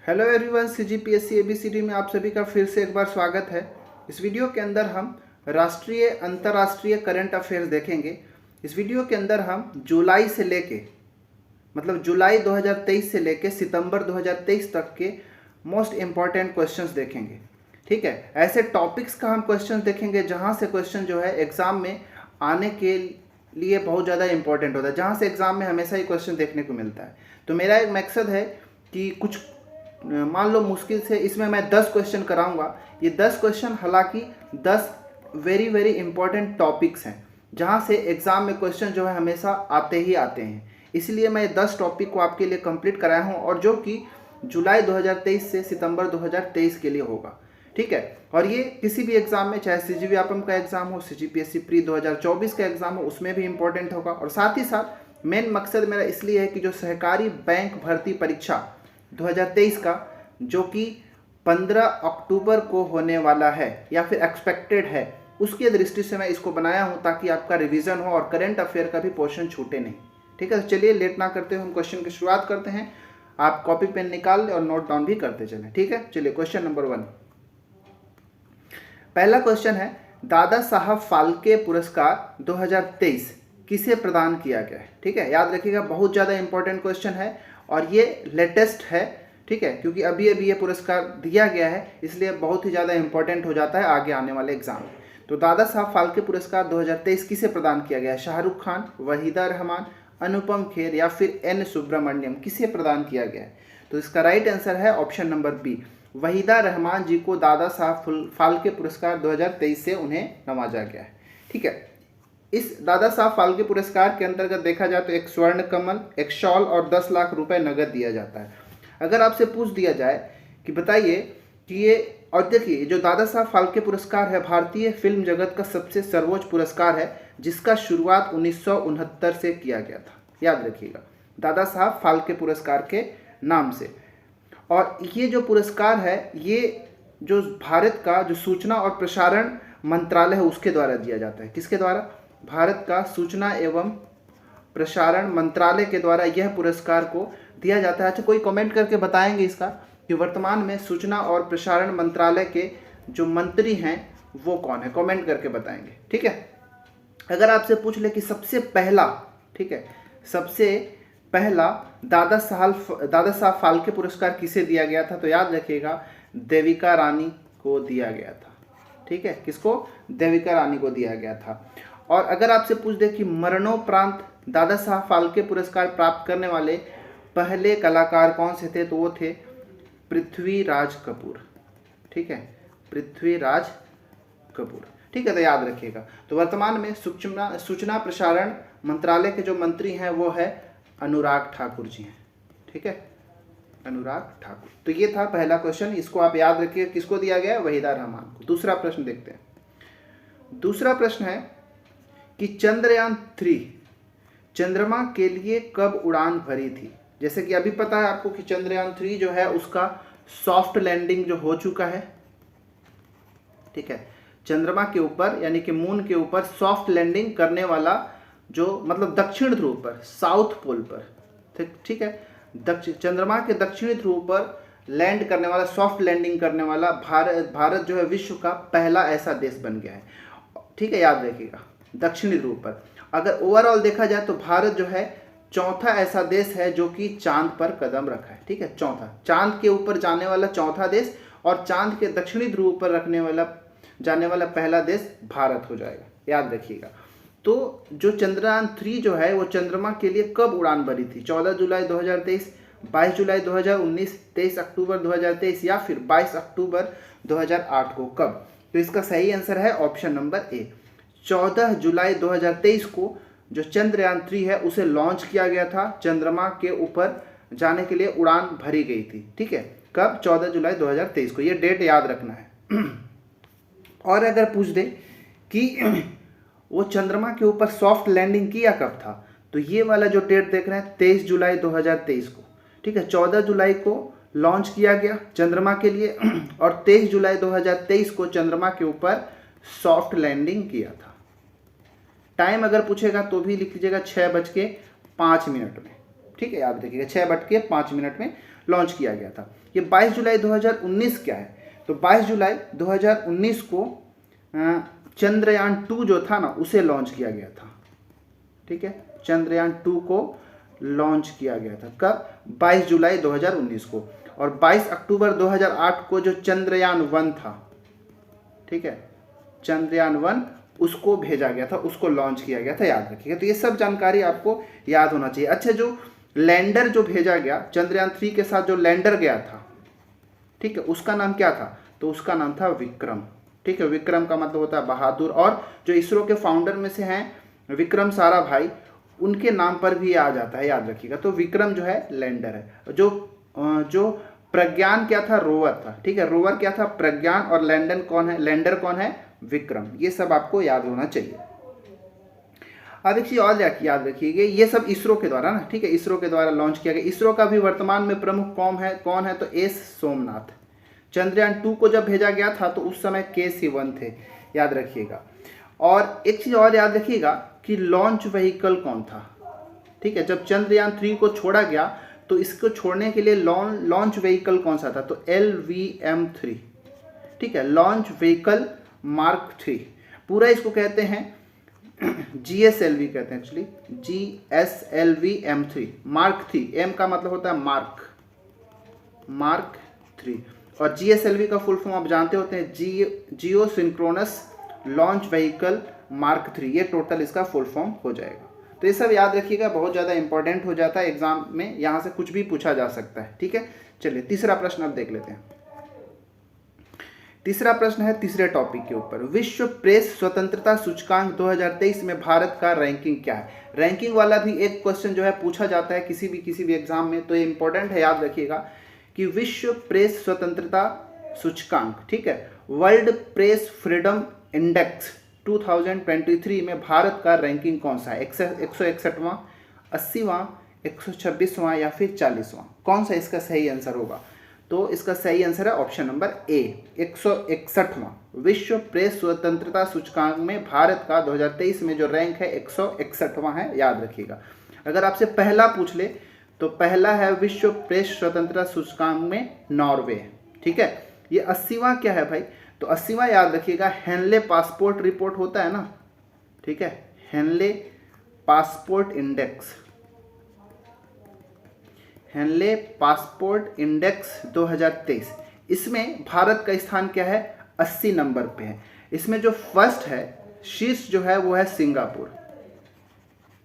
Hello everyone, CGPSC ABCD में आप सभी का फिर से एक बार स्वागत है। इस वीडियो के अंदर हम राष्ट्रीय अंतर्राष्ट्रीय करंट अफेयर्स देखेंगे। इस वीडियो के अंदर हम जुलाई से लेके जुलाई 2023 से लेके सितंबर 2023 तक के मोस्ट इम्पॉर्टेंट क्वेश्चंस देखेंगे। ठीक है, ऐसे टॉपिक्स का हम क्वेश्चन देखेंगे जहाँ से क्वेश्चन जो है एग्ज़ाम में आने के लिए बहुत ज़्यादा इंपॉर्टेंट होता है, जहाँ से एग्ज़ाम में हमेशा ही क्वेश्चन देखने को मिलता है। तो मेरा एक मकसद है कि कुछ मान लो मुश्किल से इसमें मैं 10 क्वेश्चन कराऊंगा। ये 10 क्वेश्चन हालांकि 10 वेरी इंपॉर्टेंट टॉपिक्स हैं जहाँ से एग्ज़ाम में क्वेश्चन जो है हमेशा आते ही आते हैं। इसलिए मैं 10 टॉपिक को आपके लिए कंप्लीट कराया हूँ, और जो कि जुलाई 2023 से सितंबर 2023 के लिए होगा। ठीक है, और ये किसी भी एग्ज़ाम में, चाहे CGVAPM का एग्ज़ाम हो, CGPSC प्री 2024 का एग्ज़ाम हो, उसमें भी इम्पोर्टेंट होगा। और साथ ही साथ मेन मकसद मेरा इसलिए है कि जो सहकारी बैंक भर्ती परीक्षा 2023 का, जो कि 15 अक्टूबर को होने वाला है या फिर एक्सपेक्टेड है, उसकी दृष्टि से मैं इसको बनाया हूं ताकि आपका रिवीजन हो और करंट अफेयर का भी पोर्शन छूटे नहीं। ठीक है, तो चलिए लेट ना करते हुए हम क्वेश्चन की शुरुआत करते हैं। आप कॉपी पेन निकाल लें और नोट डाउन भी करते चलें। ठीक है, चलिए क्वेश्चन नंबर 1। पहला क्वेश्चन है, दादा साहब फाल्के पुरस्कार 2023 किसे प्रदान किया गया है? ठीक है, याद रखिएगा, बहुत ज़्यादा इंपॉर्टेंट क्वेश्चन है और ये लेटेस्ट है। ठीक है, क्योंकि अभी ये पुरस्कार दिया गया है, इसलिए बहुत ही ज़्यादा इंपॉर्टेंट हो जाता है आगे आने वाले एग्जाम में। तो दादा साहब फाल्के पुरस्कार 2023 किसे प्रदान किया गया है? शाहरुख खान, वहीदा रहमान, अनुपम खेर या फिर एन सुब्रमण्यम, किसे प्रदान किया गया है? तो इसका राइट आंसर है option number B, Waheeda Rehman ji को दादा साहब फाल्के पुरस्कार 2023 से उन्हें नवाजा गया है। ठीक है, इस दादा साहब फाल्के पुरस्कार के अंतर्गत देखा जाए तो एक स्वर्ण कमल, एक शॉल और 10 लाख रुपए नगद दिया जाता है। अगर आपसे पूछ दिया जाए कि बताइए कि ये, और देखिए, जो दादा साहब फाल्के पुरस्कार है भारतीय फिल्म जगत का सबसे सर्वोच्च पुरस्कार है, जिसका शुरुआत 1969 से किया गया था। याद रखिएगा, दादा साहब फाल्के पुरस्कार के नाम से। और ये जो पुरस्कार है, ये जो भारत का जो सूचना और प्रसारण मंत्रालय है उसके द्वारा दिया जाता है। किसके द्वारा? भारत का सूचना एवं प्रसारण मंत्रालय के द्वारा यह पुरस्कार को दिया जाता है। अच्छा, कोई कमेंट करके बताएंगे इसका कि वर्तमान में सूचना और प्रसारण मंत्रालय के जो मंत्री हैं वो कौन है? कमेंट करके बताएंगे। ठीक है, अगर आपसे पूछ ले कि सबसे पहला, ठीक है, सबसे पहला दादा साहब फाल्के पुरस्कार किसे दिया गया था? तो याद रखिएगा, देविका रानी को दिया गया था। ठीक है, किसको? देविका रानी को दिया गया था। और अगर आपसे पूछ दे कि मरणोपरांत दादा साहब फाल्के पुरस्कार प्राप्त करने वाले पहले कलाकार कौन से थे? तो वो थे पृथ्वीराज कपूर। ठीक है, पृथ्वीराज कपूर। ठीक है, तो याद रखिएगा। तो वर्तमान में सूचना प्रसारण मंत्रालय के जो मंत्री हैं वो है अनुराग ठाकुर जी हैं। ठीक है, अनुराग ठाकुर। तो ये था पहला क्वेश्चन, इसको आप याद रखिए, किसको दिया गया है? वहीदा रहमान को। दूसरा प्रश्न देखते हैं। दूसरा प्रश्न है कि चंद्रयान 3 चंद्रमा के लिए कब उड़ान भरी थी? जैसे कि अभी पता है आपको कि चंद्रयान 3 जो है उसका सॉफ्ट लैंडिंग जो हो चुका है। ठीक है, चंद्रमा के ऊपर यानी कि मून के ऊपर सॉफ्ट लैंडिंग करने वाला, जो मतलब दक्षिण ध्रुव पर, साउथ पोल पर, ठीक है, चंद्रमा के दक्षिणी ध्रुव पर लैंड करने वाला, सॉफ्ट लैंडिंग करने वाला भारत जो है विश्व का पहला ऐसा देश बन गया है। ठीक है, याद रखिएगा, दक्षिणी ध्रुव पर। अगर ओवरऑल देखा जाए तो भारत जो है चौथा ऐसा देश है जो कि चांद पर कदम रखा है। ठीक है, चौथा, चांद के ऊपर जाने वाला चौथा देश, और चांद के दक्षिणी ध्रुव पर जाने वाला पहला देश भारत हो जाएगा। याद रखिएगा। तो जो चंद्रयान 3 जो है वो चंद्रमा के लिए कब उड़ान भरी थी? 14 जुलाई 2023, 22 जुलाई 2019, 23 अक्टूबर 2023 या फिर 22 अक्टूबर 2008 को? कब? तो इसका सही आंसर है ऑप्शन नंबर ए, 14 जुलाई 2023 को जो चंद्रयान 3 है उसे लॉन्च किया गया था। चंद्रमा के ऊपर जाने के लिए उड़ान भरी गई थी। ठीक है, कब? 14 जुलाई 2023 को। ये डेट याद रखना है। और अगर पूछ दे कि वो चंद्रमा के ऊपर सॉफ्ट लैंडिंग किया कब था, तो ये वाला जो डेट देख रहे हैं 23 जुलाई 2023 को। ठीक है, 14 जुलाई को लॉन्च किया गया चंद्रमा के लिए और 23 जुलाई 2023 को चंद्रमा के ऊपर सॉफ्ट लैंडिंग किया था। टाइम अगर पूछेगा तो भी लिख लीजिएगा 6:05 में। ठीक है, याद रखिएगा, 6:05 में लॉन्च किया गया था। ये 22 जुलाई 2019 क्या है? तो 22 जुलाई 2019 को चंद्रयान 2 जो था ना उसे लॉन्च किया गया था। ठीक है, चंद्रयान 2 को लॉन्च किया गया था कब? 22 जुलाई 2019 को। और 22 अक्टूबर 2008 को जो चंद्रयान 1 था, ठीक है, चंद्रयान 1 उसको भेजा गया था, उसको लॉन्च किया गया था, याद रखिएगा। तो ये सब जानकारी आपको याद होना चाहिए। अच्छा, जो लैंडर जो भेजा गया चंद्रयान 3 के साथ, जो लैंडर गया था, ठीक है, उसका नाम क्या था? तो उसका नाम था विक्रम। ठीक है, विक्रम का मतलब होता है बहादुर। और जो इसरो के फाउंडर में से हैं विक्रम साराभाई, उनके नाम पर भी आ जाता है, याद रखिएगा। तो विक्रम जो है लैंडर है। जो प्रज्ञान क्या था? रोवर था। ठीक है, रोवर क्या था? प्रज्ञान। और लैंडर कौन है? विक्रम। ये सब आपको याद होना चाहिए। अब एक चीज और याद रखिएगा, ये सब इसरो के द्वारा ना, ठीक है, इसरो के द्वारा लॉन्च किया गया। इसरो का भी वर्तमान में प्रमुख कौन है? तो एस सोमनाथ। चंद्रयान 2 को जब भेजा गया था तो उस समय के सिवन थे, याद रखिएगा। और एक चीज और याद रखिएगा कि लॉन्च व्हीकल कौन था? ठीक है, जब चंद्रयान 3 को छोड़ा गया तो इसको छोड़ने के लिए लॉन्च व्हीकल कौन सा था? तो LVM-3। ठीक है, लॉन्च व्हीकल मार्क 3। पूरा इसको कहते हैं GSLV कहते हैं, एक्चुअली GSLV-M3 मार्क 3। M का मतलब होता है मार्क 3। और GSLV का फुल फॉर्म आप जानते होते हैं, जियो सिंक्रोनस लॉन्च व्हीकल मार्क 3। ये टोटल इसका फुल फॉर्म हो जाएगा। तो ये सब याद रखिएगा, बहुत ज़्यादा इंपॉर्टेंट हो जाता है एग्जाम में, यहाँ से कुछ भी पूछा जा सकता है। ठीक है, चलिए तीसरा प्रश्न अब देख लेते हैं। तीसरा प्रश्न है तीसरे टॉपिक के ऊपर, विश्व प्रेस स्वतंत्रता सूचकांक 2023 में भारत का रैंकिंग क्या है? रैंकिंग वाला भी एक क्वेश्चन जो है पूछा जाता है किसी भी एग्जाम में, तो ये इंपॉर्टेंट है, याद रखिएगा कि विश्व प्रेस स्वतंत्रता सूचकांक, ठीक है, वर्ल्ड प्रेस फ्रीडम इंडेक्स 2023 में भारत का रैंकिंग कौन सा है? 161वां, 80वां, 126वां या फिर 40वां? कौन सा इसका सही आंसर होगा? तो इसका सही आंसर है ऑप्शन नंबर ए, 161वां। विश्व प्रेस स्वतंत्रता सूचकांक में भारत का 2023 में जो रैंक है 161वां है, याद रखिएगा। अगर आपसे पहला पूछ ले तो पहला है विश्व प्रेस स्वतंत्रता सूचकांक में नॉर्वे। ठीक है, ये 80वां क्या है भाई? तो 80वां याद रखिएगा हेनले पासपोर्ट रिपोर्ट होता है ना, ठीक है, Henley passport index, Henley passport index 2023, इसमें भारत का स्थान क्या है? 80 नंबर पे है। इसमें जो फर्स्ट है, शीर्ष जो है वो है सिंगापुर।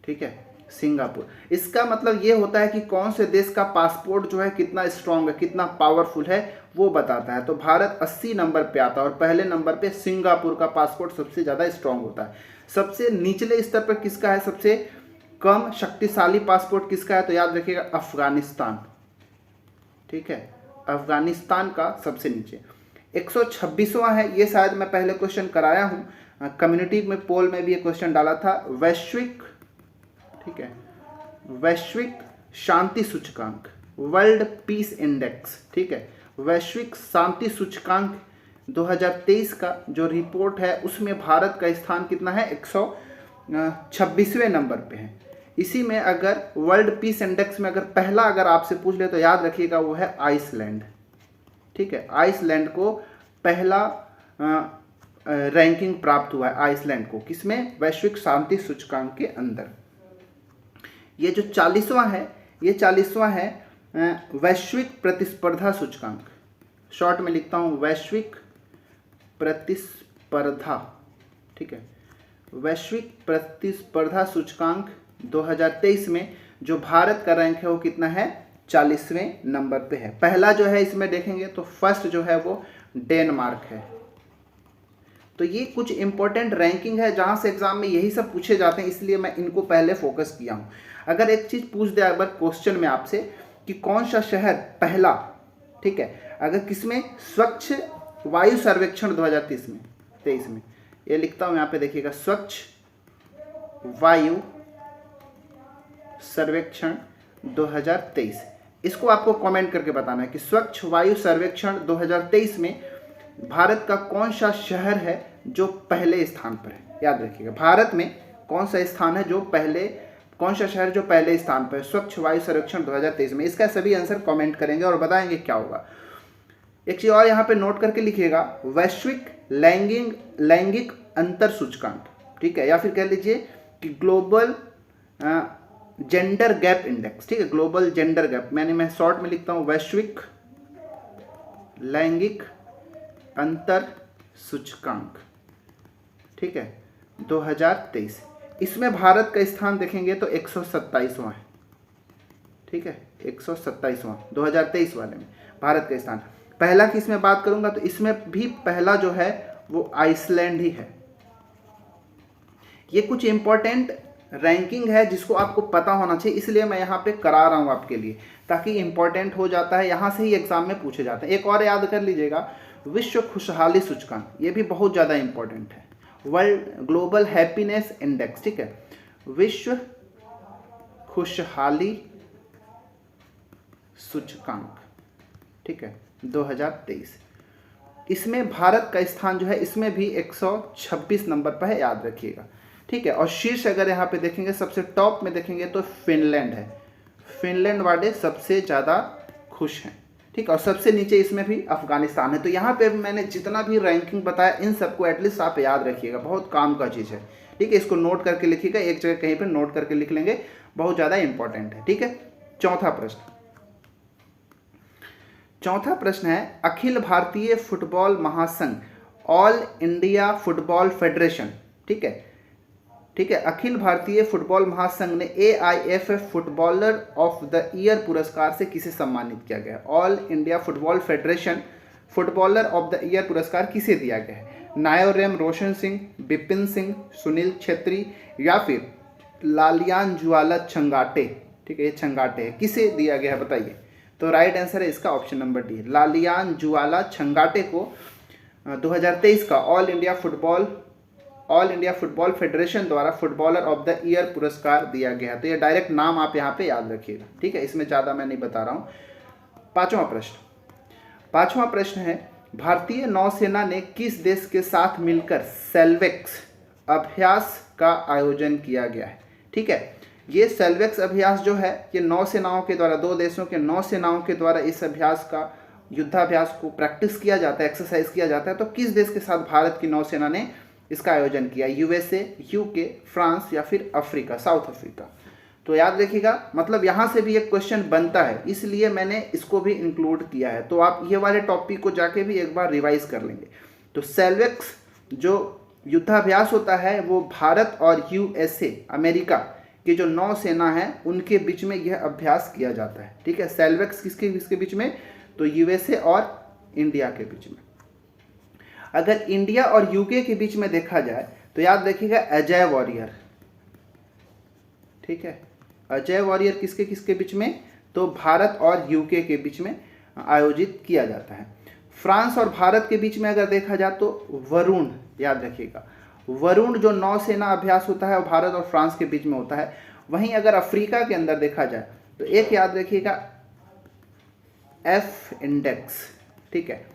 ठीक है, सिंगापुर। इसका मतलब ये होता है कि कौन से देश का पासपोर्ट जो है कितना स्ट्रांग है, कितना पावरफुल है, वो बताता है। तो भारत 80 नंबर पे आता है और पहले नंबर पे सिंगापुर का पासपोर्ट सबसे ज़्यादा स्ट्रांग होता है। सबसे निचले स्तर पर किसका है? सबसे कम शक्तिशाली पासपोर्ट किसका है? तो याद रखिएगा अफगानिस्तान। ठीक है, अफगानिस्तान का सबसे नीचे। 126वां है, ये शायद मैं पहले क्वेश्चन कराया हूँ, कम्युनिटी में पोल में भी ये क्वेश्चन डाला था, वैश्विक, ठीक है, वैश्विक शांति सूचकांक, वर्ल्ड पीस इंडेक्स। ठीक है, वैश्विक शांति सूचकांक 2023 का जो रिपोर्ट है उसमें भारत का स्थान कितना है? 126वें नंबर पे है। इसी में अगर वर्ल्ड पीस इंडेक्स में अगर पहला अगर आपसे पूछ ले तो याद रखिएगा वो है आइसलैंड। ठीक है, आइसलैंड को पहला रैंकिंग प्राप्त हुआ है, आइसलैंड को, किसमें? वैश्विक शांति सूचकांक के अंदर। ये जो 40वां है, ये 40वां है वैश्विक प्रतिस्पर्धा सूचकांक, शॉर्ट में लिखता हूँ वैश्विक प्रतिस्पर्धा। ठीक है, वैश्विक प्रतिस्पर्धा सूचकांक 2023 में जो भारत का रैंक है वो कितना है? 40वें नंबर पे है। पहला जो है इसमें देखेंगे तो फर्स्ट जो है वो डेनमार्क है। तो ये कुछ इंपॉर्टेंट रैंकिंग है जहां से एग्जाम में यही सब पूछे जाते हैं, इसलिए मैं इनको पहले फोकस किया हूं। अगर एक चीज पूछ दे एक बार क्वेश्चन में आपसे कि कौन सा शहर पहला, ठीक है, अगर किसमें स्वच्छ वायु सर्वेक्षण 2023 में, ये लिखता हूं यहाँ पे देखिएगा, स्वच्छ वायु सर्वेक्षण 2023, इसको आपको कमेंट करके बताना है कि स्वच्छ वायु सर्वेक्षण 2023 में भारत का कौन सा शहर है जो पहले स्थान पर है। याद रखिएगा, भारत में कौन सा स्थान है जो पहले कौन सा शहर जो पहले स्थान पर? स्वच्छ वायु सर्वेक्षण 2023 में। इसका सभी आंसर कमेंट करेंगे और बताएंगे क्या होगा। एक चीज और यहाँ पे नोट करके लिखिएगा, वैश्विक लैंगिक अंतर सूचकांक, ठीक है, या फिर कह लीजिए कि ग्लोबल जेंडर गैप इंडेक्स, ठीक है, ग्लोबल जेंडर गैप, मैं शॉर्ट में लिखता हूँ वैश्विक लैंगिक अंतर सूचकांक, ठीक है, 2023। इसमें भारत का स्थान देखेंगे तो 127वां है, ठीक है, 127वां 2023 वाले में भारत का स्थान। पहला की इसमें बात करूंगा तो इसमें भी पहला जो है वो आइसलैंड ही है। ये कुछ इंपॉर्टेंट रैंकिंग है जिसको आपको पता होना चाहिए, इसलिए मैं यहाँ पे करा रहा हूँ आपके लिए, ताकि इंपॉर्टेंट हो जाता है, यहाँ से ही एग्जाम में पूछे जाते हैं। एक और याद कर लीजिएगा, विश्व खुशहाली सूचकांक, ये भी बहुत ज़्यादा इंपॉर्टेंट है। वर्ल्ड ग्लोबल हैप्पीनेस इंडेक्स, ठीक है, विश्व खुशहाली सूचकांक, ठीक है, 2023। इसमें भारत का स्थान जो है इसमें भी 126 नंबर पर है, याद रखिएगा, ठीक है। और शीर्ष अगर यहाँ पे देखेंगे, सबसे टॉप में देखेंगे तो फिनलैंड है, फिनलैंड वाले सबसे ज़्यादा खुश हैं, ठीक है। और सबसे नीचे इसमें भी अफगानिस्तान है। तो यहाँ पे मैंने जितना भी रैंकिंग बताया इन सबको एटलीस्ट आप याद रखिएगा, बहुत काम का चीज़ है, ठीक है। इसको नोट करके लिखिएगा, एक जगह कहीं पर नोट करके लिख लेंगे, बहुत ज़्यादा इंपॉर्टेंट है, ठीक है। चौथा प्रश्न है, अखिल भारतीय फुटबॉल महासंघ, ऑल इंडिया फुटबॉल फेडरेशन, ठीक है, अखिल भारतीय फुटबॉल महासंघ ने AIFF footballer of the year पुरस्कार से किसे सम्मानित किया गया? All India football federation footballer of the year पुरस्कार किसे दिया गया है? नायोरेम रोशन सिंह, बिपिन सिंह, सुनील छेत्री या फिर लालियान जुआला छंगाटे, ठीक है, ये छंगाटे है, किसे दिया गया है बताइए? तो राइट आंसर है इसका ऑप्शन नंबर डी, लालियान जुआला छंगाटे को 2023 का ऑल इंडिया फुटबॉल फेडरेशन द्वारा फुटबॉलर ऑफ द ईयर पुरस्कार दिया गया। तो ये डायरेक्ट नाम आप यहाँ पे याद रखिएगा, ठीक है, इसमें ज़्यादा मैं नहीं बता रहा हूँ। पांचवा प्रश्न है, भारतीय नौसेना ने किस देश के साथ मिलकर सेल्वेक्स अभ्यास का आयोजन किया गया है? ठीक है, ये सेल्वेक्स अभ्यास जो है ये नौसेनाओं के द्वारा, दो देशों के नौसेनाओं के द्वारा इस अभ्यास का, युद्धाभ्यास को प्रैक्टिस किया जाता है, एक्सरसाइज किया जाता है। तो किस देश के साथ भारत की नौसेना ने इसका आयोजन किया? USA, UK, फ्रांस या फिर अफ्रीका, साउथ अफ्रीका। तो याद रखिएगा, मतलब यहाँ से भी एक क्वेश्चन बनता है, इसलिए मैंने इसको भी इंक्लूड किया है। तो आप ये वाले टॉपिक को जाके भी एक बार रिवाइज कर लेंगे। तो सेल्वेक्स जो युद्धाभ्यास होता है वो भारत और USA, अमेरिका की जो नौसेना है उनके बीच में यह अभ्यास किया जाता है, ठीक है। सेल्वेक्स किसके बीच में? तो USA और इंडिया के बीच में। अगर इंडिया और UK के बीच में देखा जाए तो याद रखिएगा अजय वॉरियर, ठीक है, अजय वॉरियर किसके बीच में? तो भारत और UK के बीच में आयोजित किया जाता है। फ्रांस और भारत के बीच में अगर देखा जाए तो वरुण, याद रखिएगा, वरुण जो नौसेना अभ्यास होता है वो भारत और फ्रांस के बीच में होता है। वहीं अगर अफ्रीका के अंदर देखा जाए तो एक याद रखिएगा F इंडेक्स, ठीक है,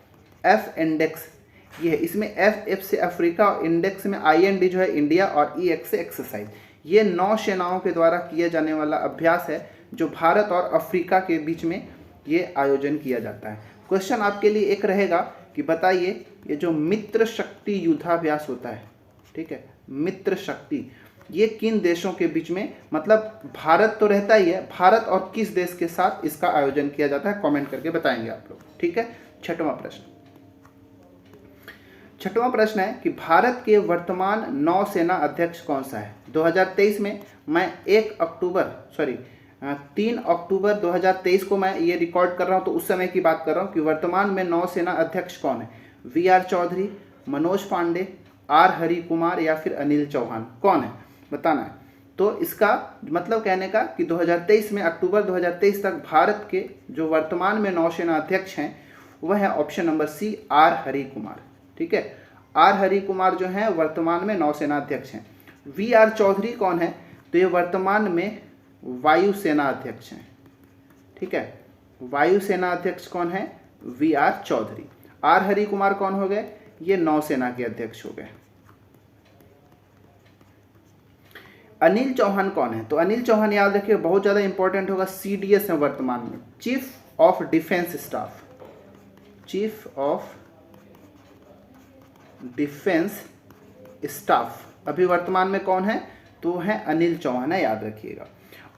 F इंडेक्स ये है, इसमें F से अफ्रीका और इंडेक्स में IND जो है इंडिया और EX से एक्सरसाइज। ये नौसेनाओं के द्वारा किए जाने वाला अभ्यास है जो भारत और अफ्रीका के बीच में ये आयोजन किया जाता है। क्वेश्चन आपके लिए एक रहेगा कि बताइए ये जो मित्र शक्ति युद्धाभ्यास होता है, ठीक है, मित्र शक्ति, ये किन देशों के बीच में, मतलब भारत तो रहता ही है, भारत और किस देश के साथ इसका आयोजन किया जाता है? कमेंट करके बताएंगे आप लोग, ठीक है। छठवां प्रश्न है कि भारत के वर्तमान नौसेना अध्यक्ष कौन सा है? 2023 में मैं 3 अक्टूबर 2023 को मैं ये रिकॉर्ड कर रहा हूँ, तो उस समय की बात कर रहा हूँ कि वर्तमान में नौसेना अध्यक्ष कौन है? VR चौधरी, मनोज पांडे, R हरि कुमार या फिर अनिल चौहान, कौन है बताना है। तो इसका मतलब कहने का कि 2023 में, अक्टूबर 2023 तक भारत के जो वर्तमान में नौसेना अध्यक्ष हैं वह है option number C, R Hari Kumar, ठीक है। R हरि कुमार जो है वर्तमान में नौसेना अध्यक्ष हैं। VR चौधरी कौन है? तो ये वर्तमान में वायुसेना अध्यक्ष हैं, ठीक है। वायुसेना अध्यक्ष कौन है? VR चौधरी। R हरि कुमार कौन हो गए? ये नौसेना के अध्यक्ष हो गए। अनिल चौहान कौन है? तो अनिल चौहान याद रखिए बहुत ज़्यादा इंपॉर्टेंट होगा, CDS है वर्तमान में, chief of defence staff, chief of defence staff अभी वर्तमान में कौन है? तो है अनिल चौहान है, याद रखिएगा।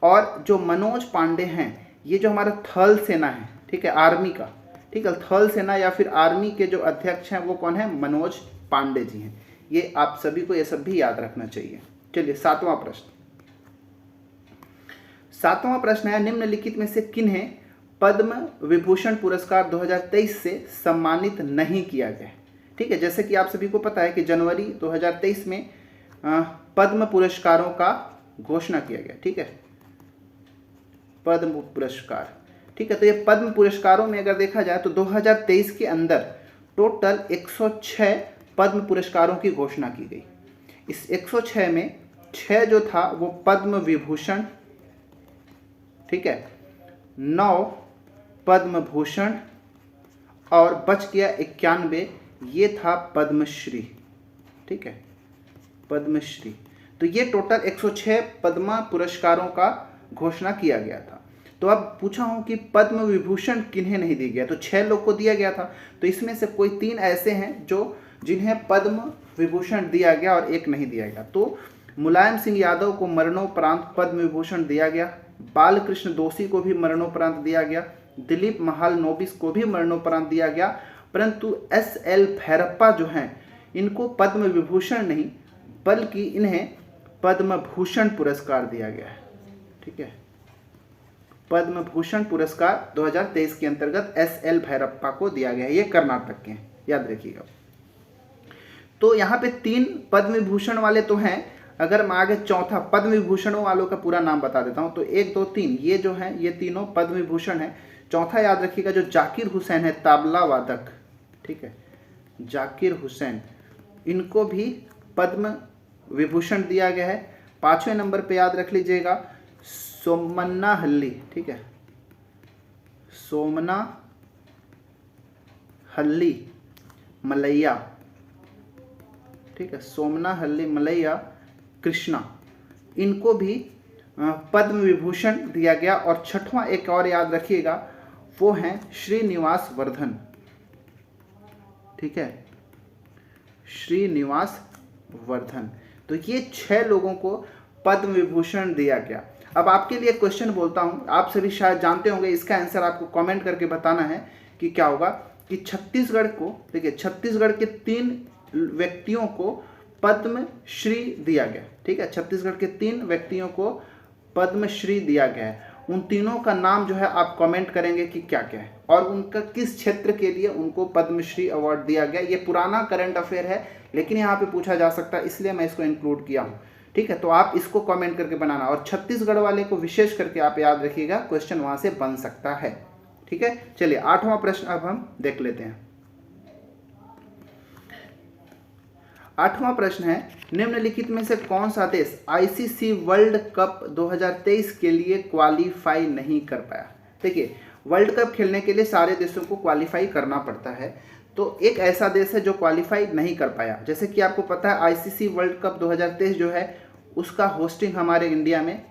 और जो मनोज पांडे हैं, ये जो हमारा थल सेना है, ठीक है, आर्मी का, ठीक है, थल सेना या फिर आर्मी के जो अध्यक्ष हैं वो कौन है? मनोज पांडे जी हैं। ये आप सभी को ये सब भी याद रखना चाहिए। चलिए सातवां प्रश्न, सातवां प्रश्न है निम्नलिखित में से किन्हें पद्म विभूषण पुरस्कार 2023 से सम्मानित नहीं किया गया? ठीक है, जैसे कि आप सभी को पता है कि जनवरी 2023 में पद्म पुरस्कारों का घोषणा किया गया, ठीक है, पद्म पुरस्कार, ठीक है। तो ये पद्म पुरस्कारों में अगर देखा जाए तो 2023 के अंदर टोटल 106 पद्म पुरस्कारों की घोषणा की गई। इस 106 में 6 जो था वो पद्म विभूषण, ठीक है, 9 पद्म भूषण और बच गया 91, ये था पद्मश्री, ठीक है, पद्मश्री। तो ये टोटल 106 पद्म पुरस्कारों का घोषणा किया गया था। तो अब पूछा हूं कि पद्म विभूषण किन्हें नहीं दिया गया? तो 6 लोग को दिया गया था, तो इसमें से कोई 3 ऐसे हैं जो जिन्हें पद्म विभूषण दिया गया और 1 नहीं दिया गया। तो मुलायम सिंह यादव को मरणोपरांत पद्म विभूषण दिया गया, बालकृष्ण दोषी को भी मरणोपरांत दिया गया, दिलीप महालनोबिस को भी मरणोपरांत दिया गया, परंतु SL भैरप्पा जो हैं इनको पद्म विभूषण नहीं बल्कि इन्हें पद्म भूषण पुरस्कार दिया गया है, ठीक है, पद्म भूषण पुरस्कार 2023 के अंतर्गत SL भैरप्पा को दिया गया है। ये कर्नाटक के हैं, याद रखिएगा। तो यहाँ पे 3 पद्म विभूषण वाले तो हैं, अगर मैं आगे चौथा पद्म विभूषणों वालों का पूरा नाम बता देता हूँ तो 1 2 3 ये जो हैं ये तीनों पद्म विभूषण हैं। चौथा याद रखिएगा जो जाकिर हुसैन है तबला वादक, ठीक है, जाकिर हुसैन, इनको भी पद्म विभूषण दिया गया है। 5वें नंबर पे याद रख लीजिएगा सोमन्ना हल्ली, ठीक है, सोमना हल्ली मलैया, ठीक है, सोमना हल्ली मलैया कृष्णा, इनको भी पद्म विभूषण दिया गया। और 6वां एक और याद रखिएगा वो हैं श्रीनिवास वर्धन, ठीक है, श्रीनिवास वर्धन। तो ये 6 लोगों को पद्म विभूषण दिया गया। अब आपके लिए क्वेश्चन बोलता हूँ, आप सभी शायद जानते होंगे, इसका आंसर आपको कमेंट करके बताना है कि क्या होगा कि छत्तीसगढ़ को, देखिए छत्तीसगढ़ के 3 व्यक्तियों को पद्मश्री दिया गया, ठीक है, छत्तीसगढ़ के 3 व्यक्तियों को पद्मश्री दिया गया है। उन तीनों का नाम जो है आप कमेंट करेंगे कि क्या क्या है और उनका किस क्षेत्र के लिए उनको पद्मश्री अवार्ड दिया गया। ये पुराना करंट अफेयर है लेकिन यहाँ पे पूछा जा सकता है, इसलिए मैं इसको इंक्लूड किया हूँ, ठीक है। तो आप इसको कमेंट करके बनाना और छत्तीसगढ़ वाले को विशेष करके आप याद रखिएगा, क्वेश्चन वहाँ से बन सकता है, ठीक है। चलिए 8वां प्रश्न अब हम देख लेते हैं। 8वां प्रश्न है निम्नलिखित में से कौन सा देश ICC वर्ल्ड कप 2023 के लिए क्वालिफाई नहीं कर पाया? देखिए वर्ल्ड कप खेलने के लिए सारे देशों को क्वालिफाई करना पड़ता है, तो एक ऐसा देश है जो क्वालिफाई नहीं कर पाया। जैसे कि आपको पता है ICC वर्ल्ड कप 2023 जो है उसका होस्टिंग हमारे इंडिया में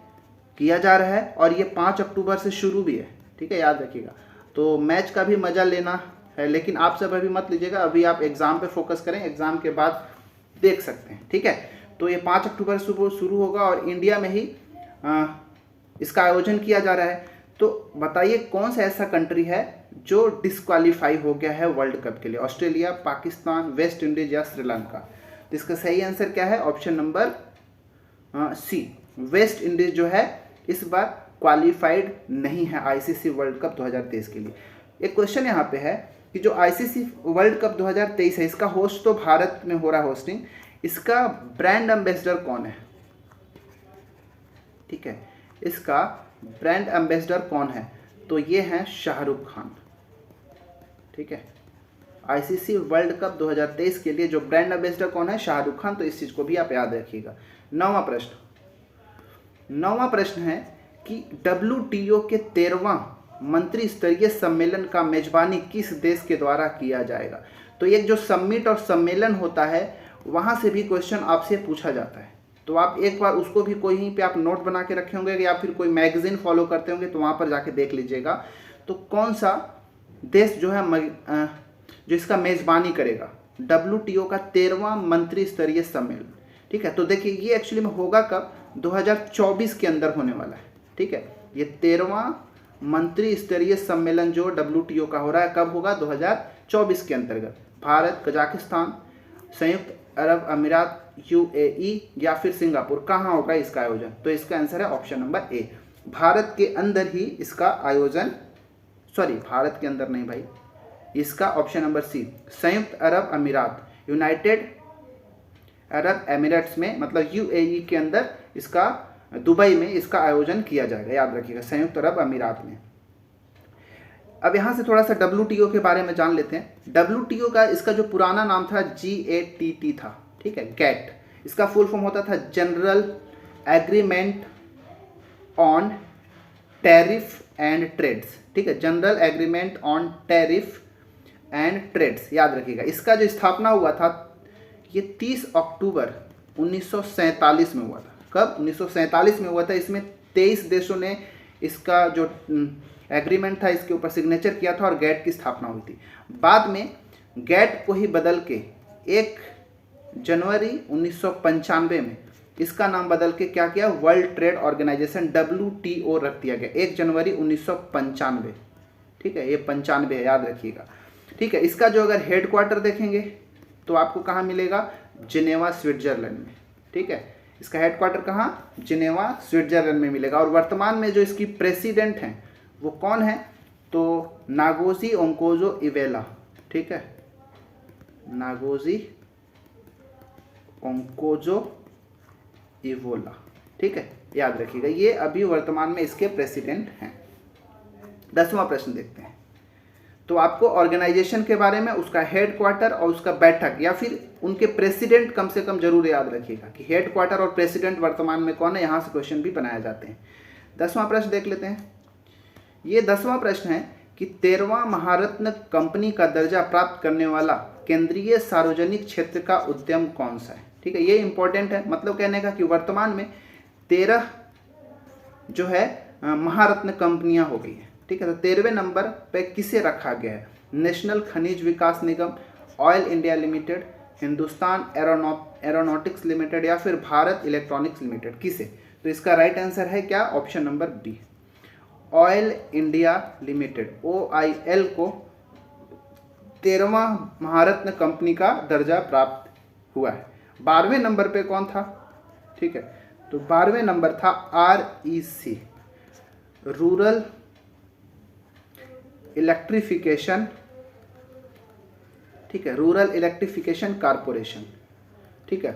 किया जा रहा है और ये 5 अक्टूबर से शुरू भी है, ठीक है, याद रखिएगा। तो मैच का भी मज़ा लेना है, लेकिन आप सब अभी मत लीजिएगा, अभी आप एग्ज़ाम पे फोकस करें, एग्ज़ाम के बाद देख सकते हैं, ठीक है। तो ये 5 अक्टूबर शुरू होगा और इंडिया में ही इसका आयोजन किया जा रहा है। तो बताइए कौन सा ऐसा कंट्री है जो डिस्क्वालीफाई हो गया है वर्ल्ड कप के लिए? ऑस्ट्रेलिया, पाकिस्तान, वेस्ट इंडीज या श्रीलंका? तो इसका सही आंसर क्या है? Option number C, West Indies जो है इस बार क्वालिफाइड नहीं है ICC वर्ल्ड कप 2023 के लिए। एक क्वेश्चन यहाँ पे है कि जो ICC वर्ल्ड कप 2023 है इसका होस्ट तो भारत में हो रहा है होस्टिंग, इसका ब्रांड एम्बेसडर कौन है? ठीक है, इसका ब्रांड एम्बेसडर कौन है? तो ये हैं शाहरुख खान, ठीक है। ICC वर्ल्ड कप 2023 के लिए जो ब्रांड एम्बेसडर कौन है? शाहरुख खान। तो इस चीज़ को भी आप याद रखिएगा। 9वां प्रश्न है कि WTO के 13वां मंत्री स्तरीय सम्मेलन का मेजबानी किस देश के द्वारा किया जाएगा? तो एक जो समिट और सम्मेलन होता है वहाँ से भी क्वेश्चन आपसे पूछा जाता है, तो आप एक बार उसको भी कहीं पे आप नोट बना के रखे होंगे या फिर कोई मैगजीन फॉलो करते होंगे तो वहाँ पर जाके देख लीजिएगा। तो कौन सा देश जो है जो इसका मेज़बानी करेगा WTO का 13वां मंत्री स्तरीय सम्मेलन, ठीक है। तो देखिए ये एक्चुअली में होगा कब, 2024 के अंदर होने वाला है, ठीक है। ये 13वां मंत्री स्तरीय सम्मेलन जो WTO का हो रहा है कब होगा, 2024 के अंतर्गत। भारत, कजाकिस्तान, संयुक्त अरब अमीरात, UAE या फिर सिंगापुर, कहाँ होगा इसका आयोजन? तो इसका आंसर है ऑप्शन नंबर ए, भारत के अंदर ही इसका आयोजन, सॉरी भारत के अंदर नहीं भाई, इसका ऑप्शन नंबर सी, संयुक्त अरब अमीरात, यूनाइटेड अरब एमिरेट्स में, मतलब UAE के अंदर इसका, दुबई में इसका आयोजन किया जाएगा, याद रखिएगा, संयुक्त अरब अमीरात में। अब यहाँ से थोड़ा सा WTO के बारे में जान लेते हैं। WTO का इसका जो पुराना नाम था GATT था, ठीक है, GATT। इसका फुल फॉर्म होता था general agreement on tariff and trades, ठीक है, general agreement on tariff and trades, याद रखिएगा। इसका जो स्थापना हुआ था ये 30 अक्टूबर 1947 में हुआ था। कब? 1947 में हुआ था। इसमें 23 देशों ने इसका जो एग्रीमेंट था इसके ऊपर सिग्नेचर किया था और गैट की स्थापना हुई थी। बाद में गैट को ही बदल के 1 जनवरी 1995 में इसका नाम बदल के क्या किया, वर्ल्ड ट्रेड ऑर्गेनाइजेशन WTO रख दिया गया, 1 जनवरी 1995, ठीक है, ये 95 है, याद रखिएगा, ठीक है। इसका जो अगर हेडक्वार्टर देखेंगे तो आपको कहाँ मिलेगा, जिनेवा स्विट्जरलैंड में, ठीक है। इसका हेडक्वार्टर कहाँ, जिनेवा स्विट्जरलैंड में मिलेगा। और वर्तमान में जो इसकी प्रेसिडेंट हैं वो कौन है, तो नागोजी ओंकोजो इवेला, ठीक है, नागोजी ओंकोजो इवोला, ठीक है, याद रखिएगा। ये अभी वर्तमान में इसके प्रेसिडेंट हैं। 10वां प्रश्न देखते हैं। तो आपको ऑर्गेनाइजेशन के बारे में, उसका हेडक्वार्टर और उसका बैठक या फिर उनके प्रेसिडेंट कम से कम जरूर याद रखिएगा कि हेडक्वार्टर और प्रेसिडेंट वर्तमान में कौन है, यहाँ से क्वेश्चन भी बनाए जाते हैं। 10वां प्रश्न देख लेते हैं। ये 10वां प्रश्न है कि 13वां महारत्न कंपनी का दर्जा प्राप्त करने वाला केंद्रीय सार्वजनिक क्षेत्र का उद्यम कौन सा है, ठीक है। ये इंपॉर्टेंट है, मतलब कहने का कि वर्तमान में 13 जो है महारत्न कंपनियां हो गई हैं, ठीक है। तो 13वें नंबर पे किसे रखा गया है, national Khanij Vikas Nigam, oil India limited, Hindustan aeronautics limited या फिर भारत इलेक्ट्रॉनिक्स लिमिटेड, किसे? तो इसका राइट आंसर है क्या, option number B, oil India limited, OIL को 13वां महारत्न कंपनी का दर्जा प्राप्त हुआ है। 12वें नंबर पे कौन था, ठीक है, तो 12वें नंबर था REC, रूरल इलेक्ट्रिफिकेशन, ठीक है, रूरल इलेक्ट्रिफिकेशन कारपोरेशन, ठीक है,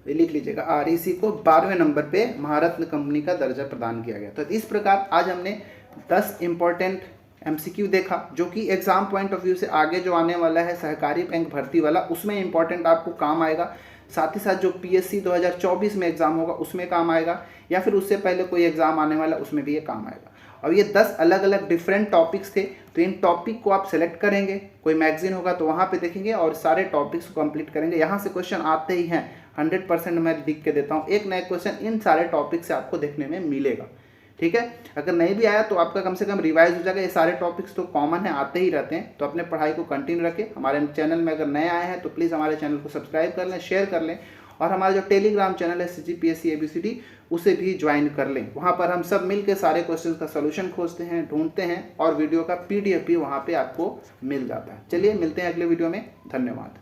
ये लिख लीजिएगा। REC को 12वें नंबर पे महारत्न कंपनी का दर्जा प्रदान किया गया। तो इस प्रकार आज हमने 10 इंपॉर्टेंट MCQ देखा जो कि एग्जाम पॉइंट ऑफ व्यू से आगे जो आने वाला है सहकारी बैंक भर्ती वाला, उसमें इंपॉर्टेंट आपको काम आएगा। साथ ही साथ जो PSC 2024 में एग्जाम होगा उसमें काम आएगा, या फिर उससे पहले कोई एग्जाम आने वाला उसमें भी ये काम आएगा। और ये 10 अलग अलग डिफरेंट टॉपिक्स थे, तो इन टॉपिक को आप सेलेक्ट करेंगे, कोई मैगजीन होगा तो वहाँ पे देखेंगे और सारे टॉपिक्स को कंप्लीट करेंगे। यहाँ से क्वेश्चन आते ही हैं, 100% मैं लिख के देता हूँ, एक नया क्वेश्चन इन सारे टॉपिक से आपको देखने में मिलेगा, ठीक है। अगर नहीं भी आया तो आपका कम से कम रिवाइज हो जाएगा। ये सारे टॉपिक्स तो कॉमन है, आते ही रहते हैं, तो अपने पढ़ाई को कंटिन्यू रखें। हमारे चैनल में अगर नए आए हैं तो प्लीज़ हमारे चैनल को सब्सक्राइब कर लें, शेयर कर लें, और हमारा जो टेलीग्राम चैनल है CGPSC ABCD उसे भी ज्वाइन कर लें। वहाँ पर हम सब मिल के सारे क्वेश्चन का सोल्यूशन खोजते हैं, ढूंढते हैं, और वीडियो का PDF भी वहाँ पर आपको मिल जाता है। चलिए मिलते हैं अगले वीडियो में, धन्यवाद।